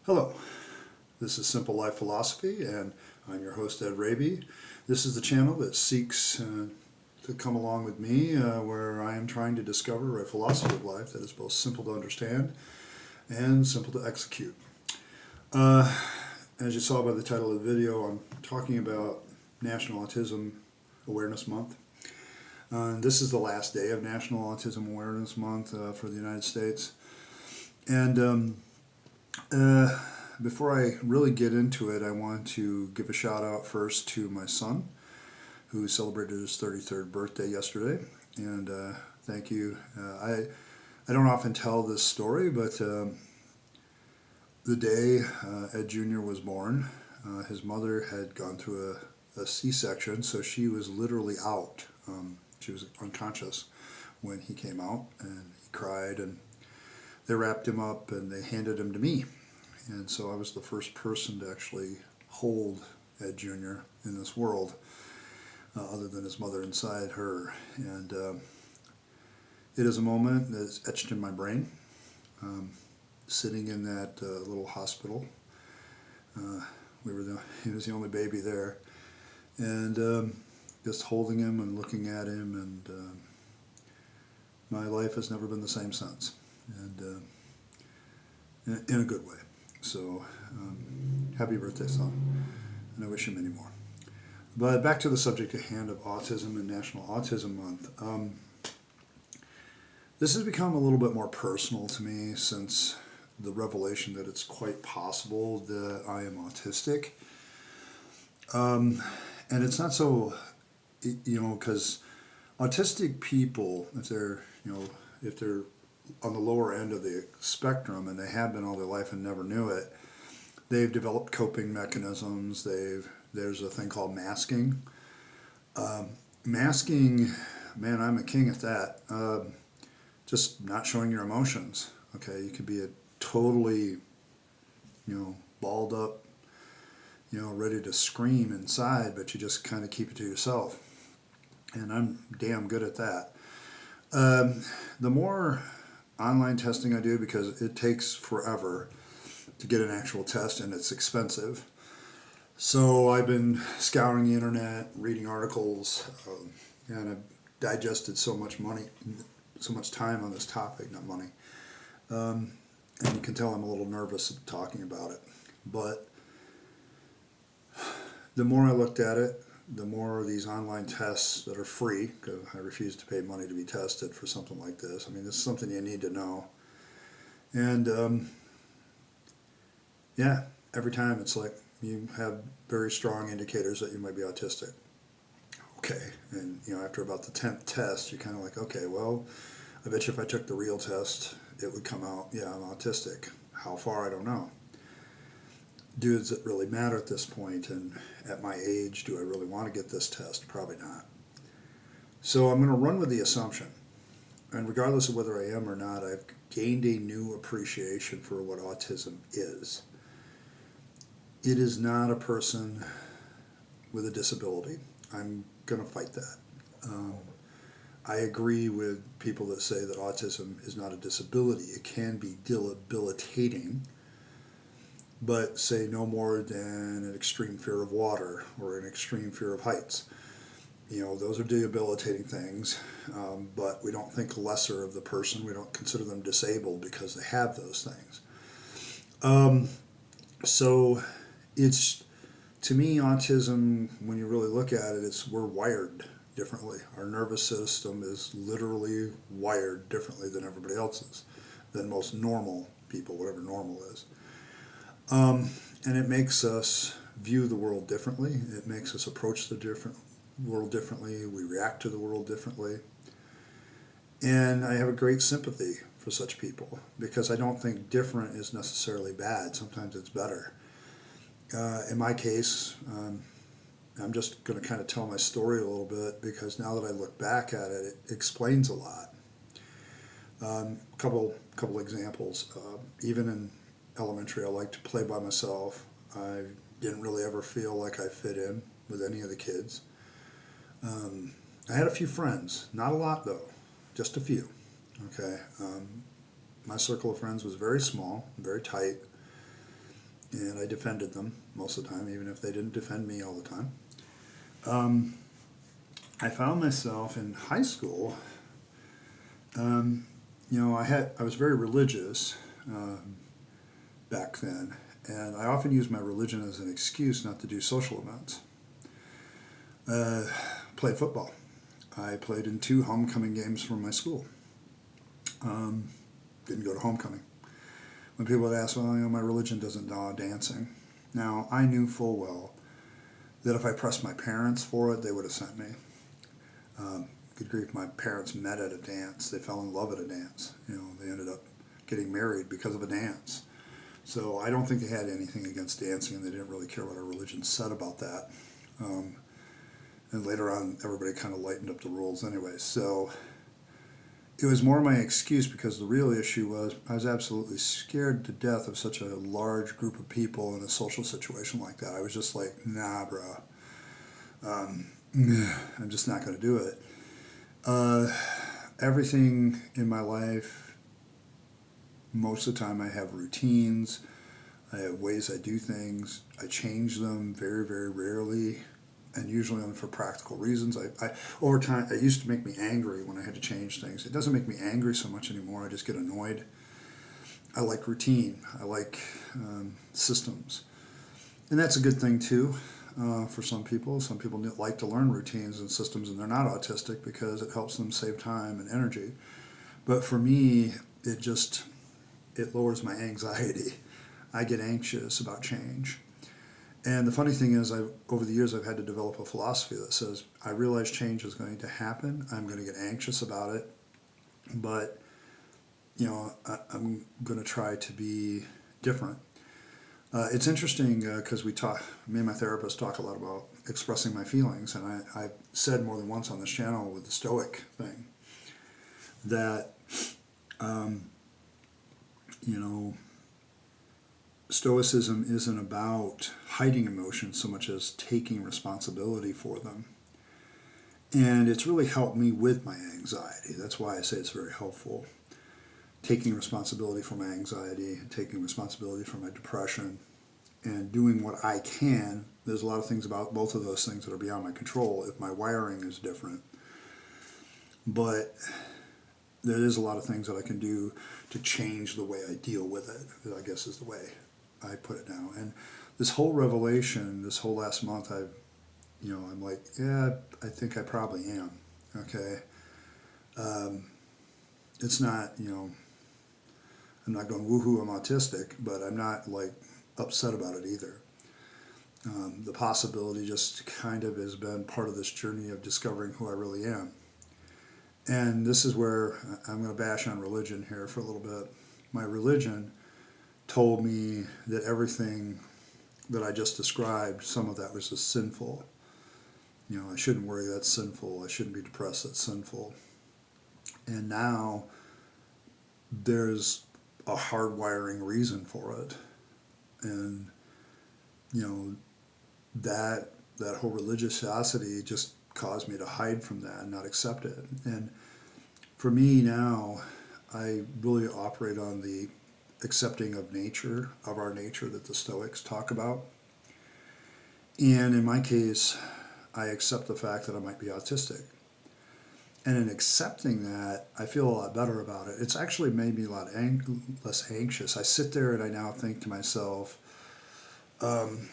Hello, this is Simple Life Philosophy, and I'm your host, Ed Raby. This is the channel that seeks to come along with me where I am trying to discover a philosophy of life that is both simple to understand and simple to execute. Uh, as you saw by the title of the video, I'm talking about National Autism Awareness Month. This is the last day of National Autism Awareness Month for the United States. And before I really get into it, I want to give a shout out first to my son, who celebrated his 33rd birthday yesterday. And thank you. I don't often tell this story, but the day Ed Jr. was born, his mother had gone through a C-section, so she was literally out. She was unconscious when he came out, and he cried, and they wrapped him up and they handed him to me. And so I was the first person to actually hold Ed Jr. in this world, other than his mother inside her. And it is a moment that is etched in my brain. Sitting in that little hospital, he was the only baby there, and just holding him and looking at him, and my life has never been the same since, and in a good way. So, happy birthday, son, and I wish you many more. But back to the subject at hand of autism and National Autism Month. This has become a little bit more personal to me since the revelation that it's quite possible that I am autistic. And it's not so, because autistic people, if they're on the lower end of the spectrum, and they have been all their life and never knew it, they've developed coping mechanisms. There's a thing called masking. Masking, man, I'm a king at that. Just not showing your emotions. Okay, you could be a totally, balled up, ready to scream inside, but you just kind of keep it to yourself. And I'm damn good at that. The more online testing I do, because it takes forever to get an actual test and it's expensive. So I've been scouring the internet, reading articles, and I've digested so much time on this topic, not money. And you can tell I'm a little nervous talking about it. But the more I looked at it, the more these online tests that are free, because I refuse to pay money to be tested for something like this. I mean, this is something you need to know. And yeah, every time it's like you have very strong indicators that you might be autistic. Okay, and after about the 10th test, you're kind of like, okay, well, I bet you if I took the real test, it would come out, yeah, I'm autistic. How far, I don't know. Does it really matter at this point? And at my age, do I really want to get this test? Probably not. So I'm going to run with the assumption, and regardless of whether I am or not, I've gained a new appreciation for what autism is. It is not a person with a disability. I'm going to fight that. I agree with people that say that autism is not a disability. It can be debilitating, but say no more than an extreme fear of water or an extreme fear of heights. Those are debilitating things, but we don't think lesser of the person. We don't consider them disabled because they have those things. So it's, to me, autism, when you really look at it, we're wired differently. Our nervous system is literally wired differently than everybody else's, than most normal people, whatever normal is. And it makes us view the world differently. It makes us approach the world differently. We react to the world differently. And I have a great sympathy for such people, because I don't think different is necessarily bad. Sometimes it's better. In my case, I'm just going to kind of tell my story a little bit, because now that I look back at it, it explains a lot. Couple examples. Even in elementary, I liked to play by myself. I didn't really ever feel like I fit in with any of the kids. I had a few friends, not a lot though, just a few. Okay, my circle of friends was very small, very tight. and I defended them most of the time, even if they didn't defend me all the time. Um, I found myself in high school. Um, I was very religious um, back then, and I often used my religion as an excuse not to do social events. Uh, Played football. I played in 2 homecoming games from my school. Um, didn't go to homecoming. When people would ask, well, my religion doesn't allow dancing. Now, I knew full well that if I pressed my parents for it, they would have sent me. Good grief, my parents met at a dance. They fell in love at a dance. They ended up getting married because of a dance. So I don't think they had anything against dancing, and they didn't really care what our religion said about that. Um, and later on, everybody kind of lightened up the rules anyway. So it was more my excuse, because the real issue was I was absolutely scared to death of such a large group of people in a social situation like that. I was just like, nah, bro. I'm just not going to do it. Uh, Everything in my life, most of the time I have routines. I have ways I do things. I change them very, very rarely, and usually only for practical reasons. Over time, it used to make me angry when I had to change things. It doesn't make me angry so much anymore. I just get annoyed. I like routine. I like systems, and that's a good thing too. For some people, like to learn routines and systems, and they're not autistic because it helps them save time and energy. But for me, it lowers my anxiety. I get anxious about change. And the funny thing is, over the years, I've had to develop a philosophy that says, I realize change is going to happen. I'm going to get anxious about it, but I'm going to try to be different. It's interesting because me and my therapist talk a lot about expressing my feelings, and I've said more than once on this channel with the Stoic thing that, um, you know, Stoicism isn't about hiding emotions so much as taking responsibility for them. And it's really helped me with my anxiety. That's why I say it's very helpful. Taking responsibility for my anxiety, taking responsibility for my depression, and doing what I can. There's a lot of things about both of those things that are beyond my control if my wiring is different. But there is a lot of things that I can do to change the way I deal with it, I guess is the way I put it now. And this whole revelation, this whole last month, I'm like, yeah, I think I probably am. Okay. Um, it's not, I'm not going, woohoo, I'm autistic, but I'm not like upset about it either. The possibility just kind of has been part of this journey of discovering who I really am. And this is where I'm going to bash on religion here for a little bit. My religion told me that everything that I just described, some of that was just sinful. I shouldn't worry, that's sinful. I shouldn't be depressed, that's sinful. And now there's a hardwiring reason for it. And, that whole religiosity just caused me to hide from that and not accept it. And for me now, I really operate on the accepting of nature, of our nature that the Stoics talk about. And in my case, I accept the fact that I might be autistic. And in accepting that, I feel a lot better about it. It's actually made me a lot less anxious. I sit there and I now think to myself, um,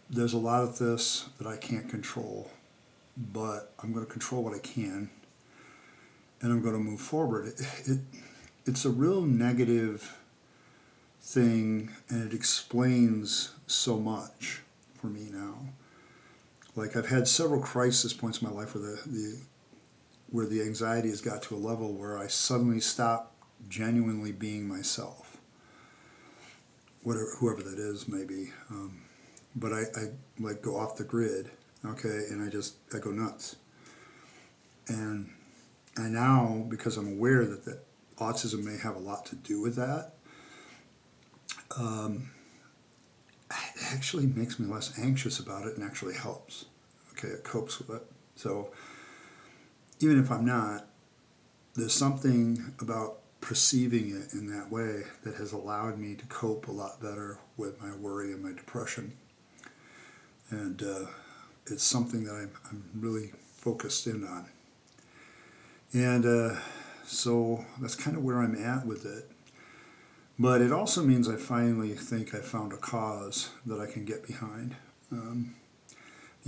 there's a lot of this that I can't control, but I'm going to control what I can, and I'm going to move forward. It's a real negative thing, and it explains so much for me now. Like, I've had several crisis points in my life where the anxiety has got to a level where I suddenly stop genuinely being myself, whoever that is, maybe. But I like go off the grid, okay, and I go nuts. And I now, because I'm aware that autism may have a lot to do with that, it actually makes me less anxious about it and actually helps. Okay, it copes with it. So even if I'm not, there's something about perceiving it in that way that has allowed me to cope a lot better with my worry and my depression. And it's something that I'm really focused in on. And so that's kind of where I'm at with it. But it also means I finally think I found a cause that I can get behind.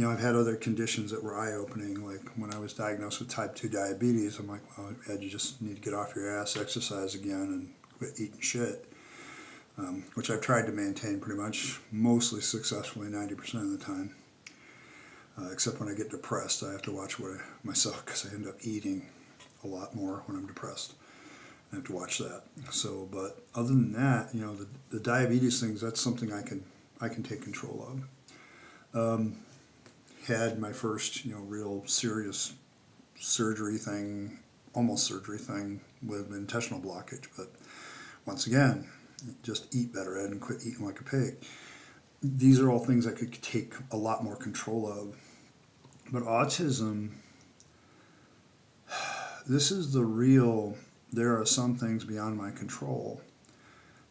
I've had other conditions that were eye-opening, like when I was diagnosed with type 2 diabetes, I'm like, well, Ed, you just need to get off your ass, exercise again, and quit eating shit, which I've tried to maintain pretty much, mostly successfully 90% of the time. Except when I get depressed, I have to watch myself because I end up eating a lot more when I'm depressed. I have to watch that. So, but other than that, the diabetes things, that's something I can take control of. Had my first, real serious surgery thing, almost surgery thing with intestinal blockage. But once again, just eat better, Ed, and quit eating like a pig. These are all things I could take a lot more control of. But autism, this is there are some things beyond my control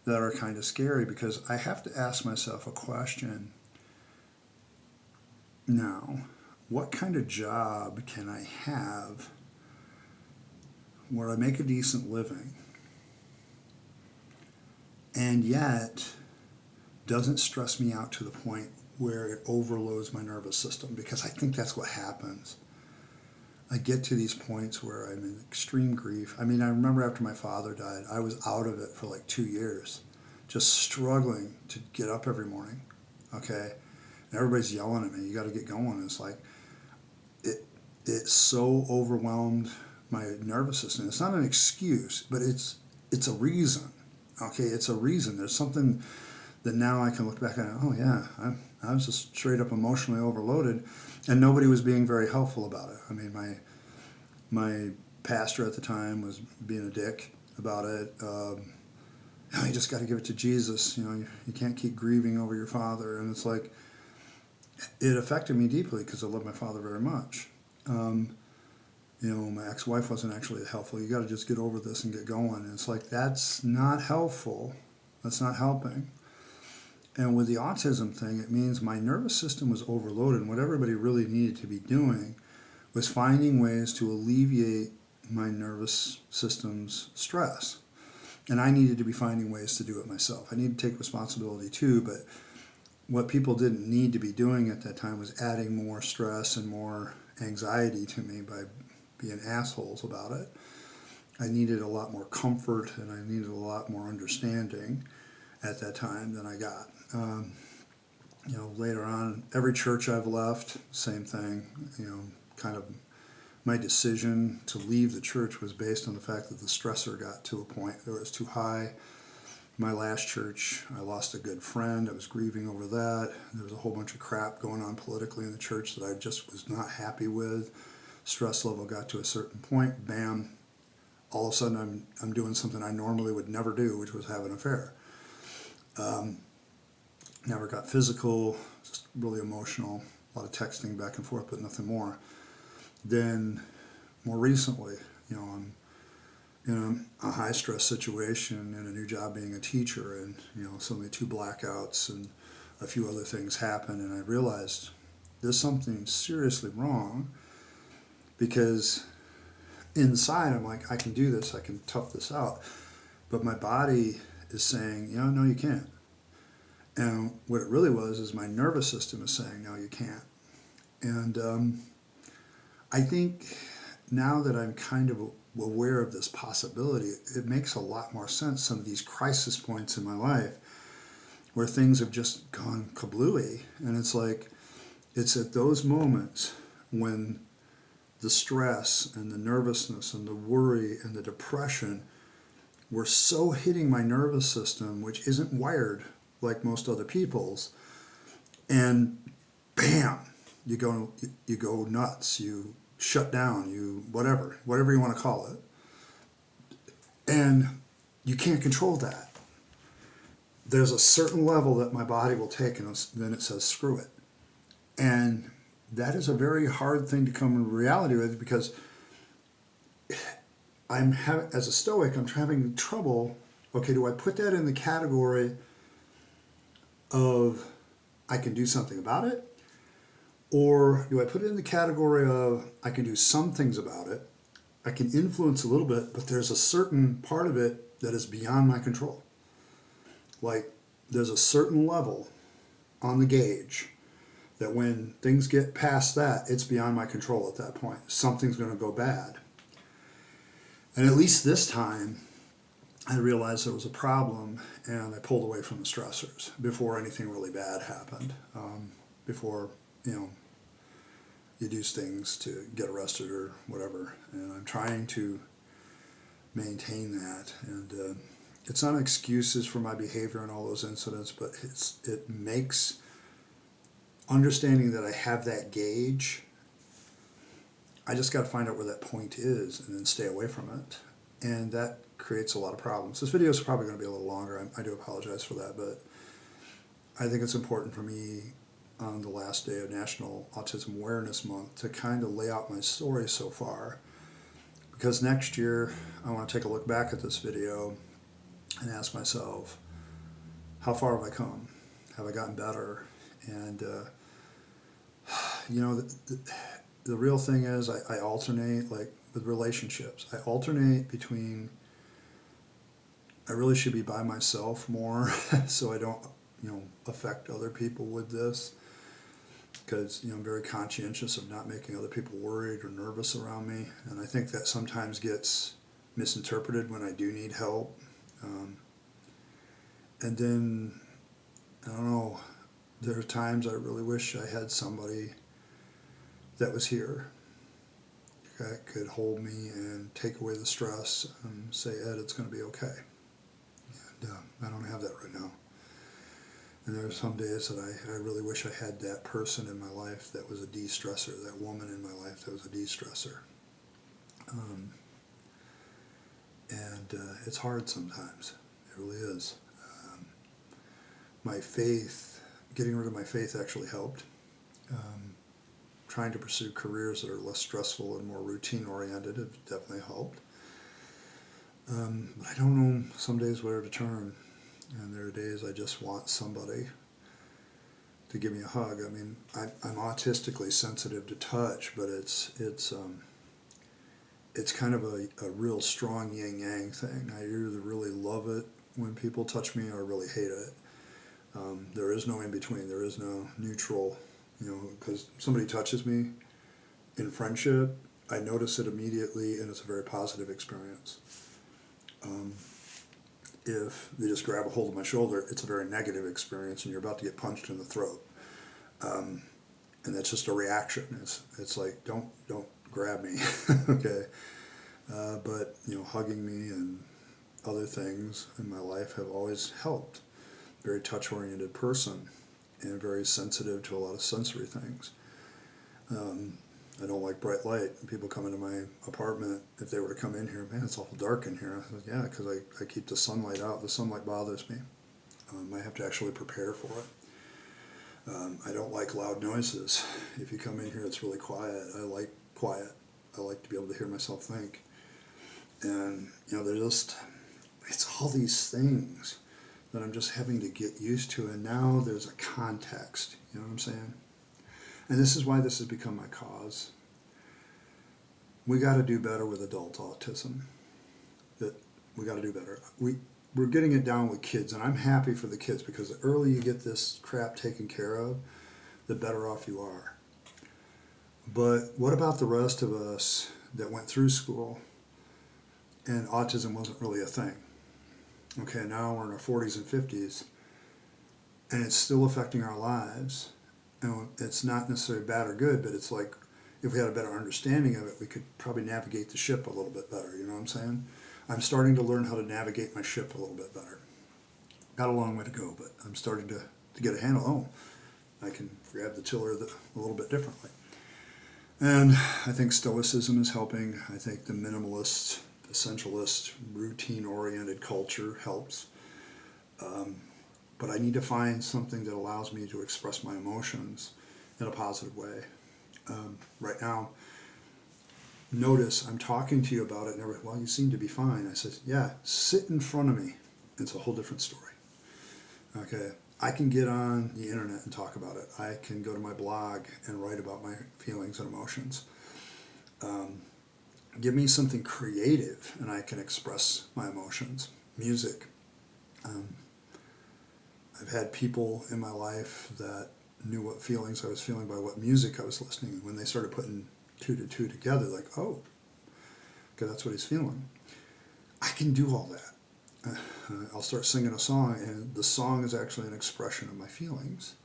that are kind of scary because I have to ask myself a question. Now, what kind of job can I have where I make a decent living and yet doesn't stress me out to the point where it overloads my nervous system? Because I think that's what happens. I get to these points where I'm in extreme grief. I mean, I remember after my father died, I was out of it for like 2 years, just struggling to get up every morning, okay? And everybody's yelling at me, you got to get going. It's like, it so overwhelmed my nervous system. It's not an excuse, but it's a reason, okay? It's a reason. There's something that now I can look back at, oh yeah, I was just straight up emotionally overloaded, and nobody was being very helpful about it. I mean, my pastor at the time was being a dick about it. You just got to give it to Jesus. You can't keep grieving over your father. And it's like, it affected me deeply because I love my father very much. My ex-wife wasn't actually helpful. You got to just get over this and get going. And it's like, that's not helpful. That's not helping. And with the autism thing, it means my nervous system was overloaded. And what everybody really needed to be doing was finding ways to alleviate my nervous system's stress. And I needed to be finding ways to do it myself. I needed to take responsibility too, but what people didn't need to be doing at that time was adding more stress and more anxiety to me by being assholes about it. I needed a lot more comfort and I needed a lot more understanding at that time than I got. Later on, every church I've left, same thing. Kind of my decision to leave the church was based on the fact that the stressor got to a point where it was too high. My last church, I lost a good friend. I was grieving over that. There was a whole bunch of crap going on politically in the church that I just was not happy with. Stress level got to a certain point. Bam. All of a sudden, I'm doing something I normally would never do, which was have an affair. Never got physical, just really emotional. A lot of texting back and forth, but nothing more. Then, more recently, I'm in a high stress situation in a new job being a teacher, and suddenly 2 blackouts and a few other things happened, and I realized there's something seriously wrong because inside I'm like, I can do this, I can tough this out, but my body is saying, no, you can't. And what it really was is my nervous system is saying, no, you can't. And I think now that I'm kind of aware of this possibility, it makes a lot more sense, some of these crisis points in my life where things have just gone kablooey. And it's like, it's at those moments when the stress and the nervousness and the worry and the depression were so hitting my nervous system, which isn't wired like most other people's, and bam, you go nuts, you shut down, you whatever you want to call it, and you can't control that. There's a certain level that my body will take, and then it says screw it, and that is a very hard thing to come in reality with, because as a Stoic, I'm having trouble. Okay, do I put that in the category of I can do something about it? Or do I put it in the category of I can do some things about it, I can influence a little bit, but there's a certain part of it that is beyond my control? Like, there's a certain level on the gauge that when things get past that, it's beyond my control at that point. Something's going to go bad. And at least this time, I realized there was a problem, and I pulled away from the stressors before anything really bad happened. Before, you do things to get arrested or whatever. And I'm trying to maintain that. And it's not excuses for my behavior in all those incidents, but it makes understanding that I have that gauge. I just got to find out where that point is and then stay away from it. And that creates a lot of problems. This video is probably going to be a little longer. I do apologize for that, but I think it's important for me on the last day of National Autism Awareness Month to kind of lay out my story so far. Because next year, I want to take a look back at this video and ask myself, how far have I come? Have I gotten better? And, the real thing is I alternate, like with relationships. I alternate between, I really should be by myself more so I don't, affect other people with this. Because, I'm very conscientious of not making other people worried or nervous around me. And I think that sometimes gets misinterpreted when I do need help. And then, I don't know, there are times I really wish I had somebody that was here that could hold me and take away the stress and say, Ed, it's going to be okay. And I don't have that right now. And there are some days that I really wish I had that person in my life that was a de-stressor, that woman in my life that was a de-stressor. It's hard sometimes. It really is. My faith, getting rid of my faith actually helped. Trying to pursue careers that are less stressful and more routine-oriented have definitely helped. But I don't know some days where to turn. And there are days I just want somebody to give me a hug. I mean, I'm autistically sensitive to touch, but it's kind of a real strong yin-yang thing. I either really love it when people touch me or really hate it. There is no in-between. There is no neutral, because somebody touches me in friendship, I notice it immediately, and it's a very positive experience. If they just grab a hold of my shoulder, it's a very negative experience, and you're about to get punched in the throat. And that's just a reaction. It's like, don't grab me, okay? But hugging me and other things in my life have always helped. Very touch-oriented person and very sensitive to a lot of sensory things. I don't like bright light. People come into my apartment, if they were to come in here, man, it's awful dark in here. I said, yeah, because I keep the sunlight out. The sunlight bothers me. I have to actually prepare for it. I don't like loud noises. If you come in here, it's really quiet. I like quiet. I like to be able to hear myself think. And, it's all these things that I'm just having to get used to. And now there's a context. You know what I'm saying? And this is why this has become my cause. We got to do better with adult autism. We got to do better. We're getting it down with kids, and I'm happy for the kids, because the earlier you get this crap taken care of, the better off you are. But what about the rest of us that went through school and autism wasn't really a thing? Okay, now we're in our 40s and 50s, and it's still affecting our lives. And it's not necessarily bad or good, but it's like, if we had a better understanding of it, we could probably navigate the ship a little bit better, you know what I'm saying? I'm starting to learn how to navigate my ship a little bit better. Got a long way to go, but I'm starting to get a handle. I can grab the tiller a little bit differently. And I think Stoicism is helping. I think the minimalist, essentialist, routine-oriented culture helps. But I need to find something that allows me to express my emotions in a positive way. Right now, notice I'm talking to you about it and everything, well, you seem to be fine. I said, yeah, sit in front of me. It's a whole different story. Okay, I can get on the internet and talk about it. I can go to my blog and write about my feelings and emotions. Give me something creative and I can express my emotions. Music. I've had people in my life that knew what feelings I was feeling by what music I was listening. When they started putting two to two together, like, oh, okay, that's what he's feeling. I can do all that. I'll start singing a song, and the song is actually an expression of my feelings.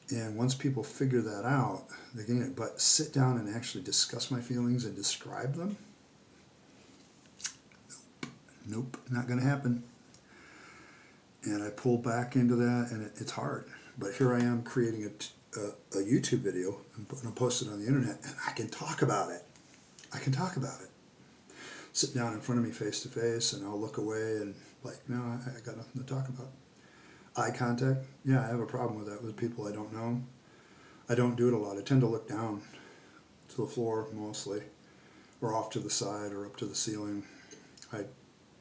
And once people figure that out, they get it. But sit down and actually discuss my feelings and describe them? Nope, not going to happen. And I pull back into that, and it's hard. But here I am creating a YouTube video and going to post it on the internet, and I can talk about it. I can talk about it. Sit down in front of me face to face, and I'll look away and like, no, I got nothing to talk about. Eye contact, yeah, I have a problem with that with people I don't know. I don't do it a lot. I tend to look down to the floor mostly, or off to the side or up to the ceiling. I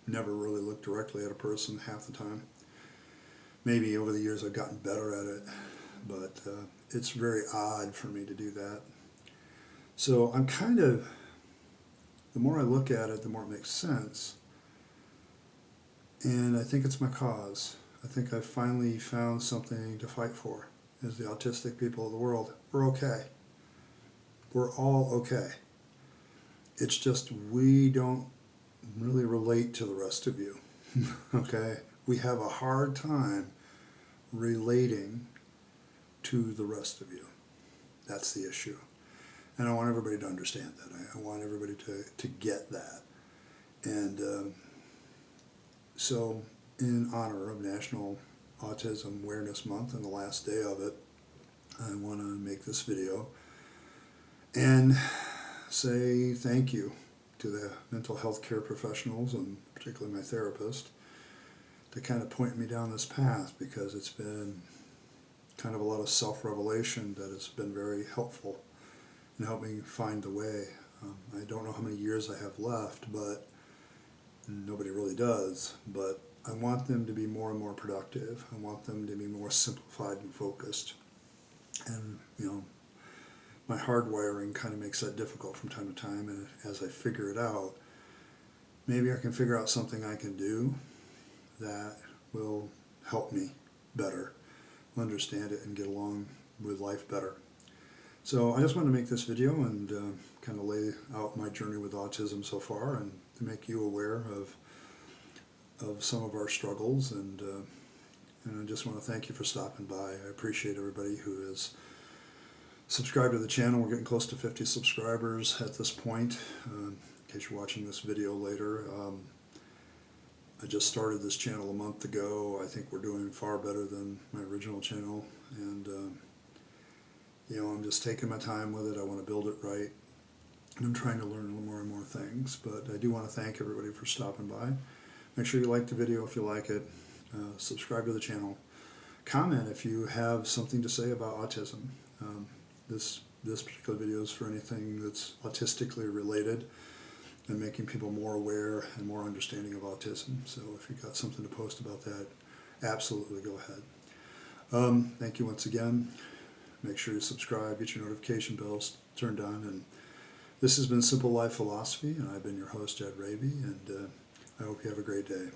never really look directly at a person half the time. Maybe over the years I've gotten better at it, but it's very odd for me to do that. So I'm kind of, the more I look at it, the more it makes sense. And I think it's my cause. I think I've finally found something to fight for. As the autistic people of the world, we're okay. We're all okay. It's just we don't really relate to the rest of you. Okay? We have a hard time relating to the rest of you. That's the issue. And I want everybody to understand that. I want everybody to get that. And so in honor of National Autism Awareness Month and the last day of it, I want to make this video and say thank you to the mental health care professionals and particularly my therapist to kind of point me down this path, because it's been kind of a lot of self-revelation that has been very helpful in helping find the way. I don't know how many years I have left, but nobody really does, but I want them to be more and more productive. I want them to be more simplified and focused. And, you know, my hardwiring kind of makes that difficult from time to time, and as I figure it out, maybe I can figure out something I can do that will help me better understand it and get along with life better. So I just wanted to make this video and kind of lay out my journey with autism so far, and to make you aware of some of our struggles, and I just want to thank you for stopping by. I appreciate everybody who has subscribed to the channel. We're getting close to 50 subscribers at this point, in case you're watching this video later. I just started this channel a month ago. I think we're doing far better than my original channel, and you know, I'm just taking my time with it. I want to build it right, and I'm trying to learn more and more things. But I do want to thank everybody for stopping by. Make sure you like the video if you like it. Subscribe to the channel. Comment if you have something to say about autism. This particular video is for anything that's autistically related and making people more aware and more understanding of autism. So if you've got something to post about that, absolutely go ahead. Thank you once again. Make sure you subscribe, get your notification bells turned on. And this has been Simple Life Philosophy, and I've been your host, Ed Raby, and I hope you have a great day.